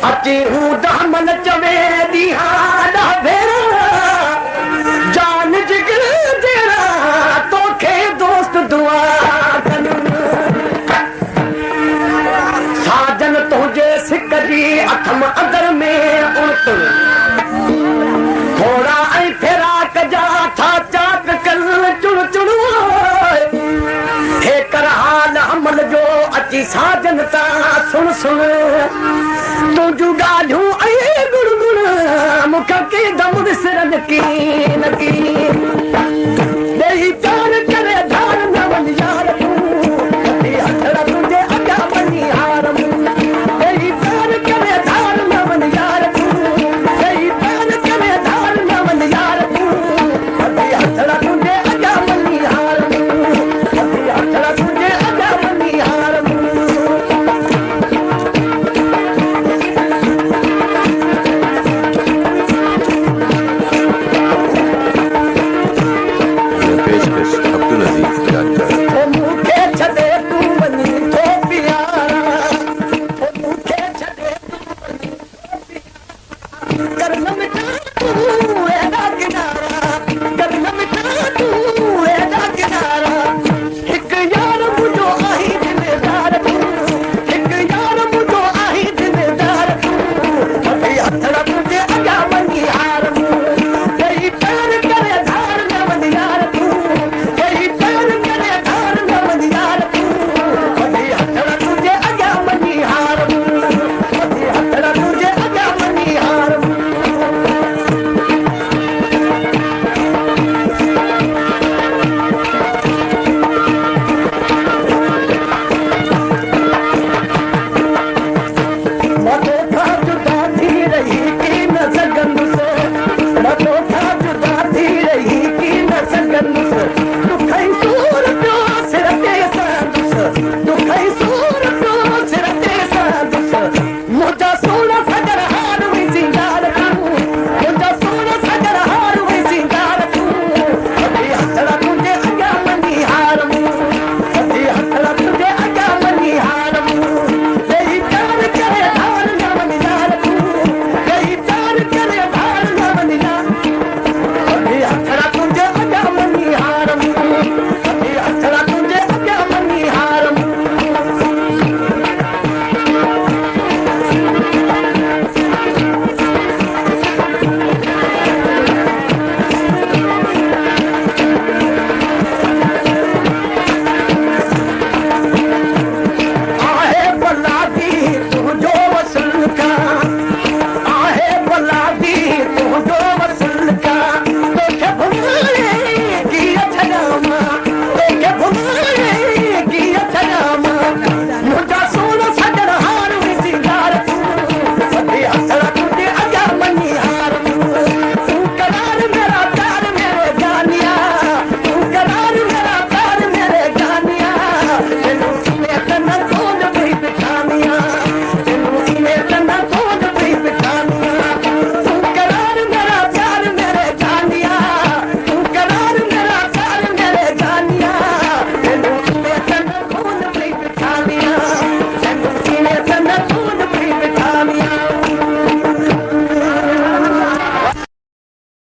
अची हूं दामन चवे दिहा भेरा जान जिगर तेरा तोखे दोस्त दुआ साजन तुझे सिक जी अथम अंदर में उणत थोड़ा ऐं फेरा कजा था चाक कल चुण चुण हे कर हाल अमल जो अची साजन ता सुन सुन तुझू ॻाल्हियूं ऐं गुण गुण मूंखे दम विसरन की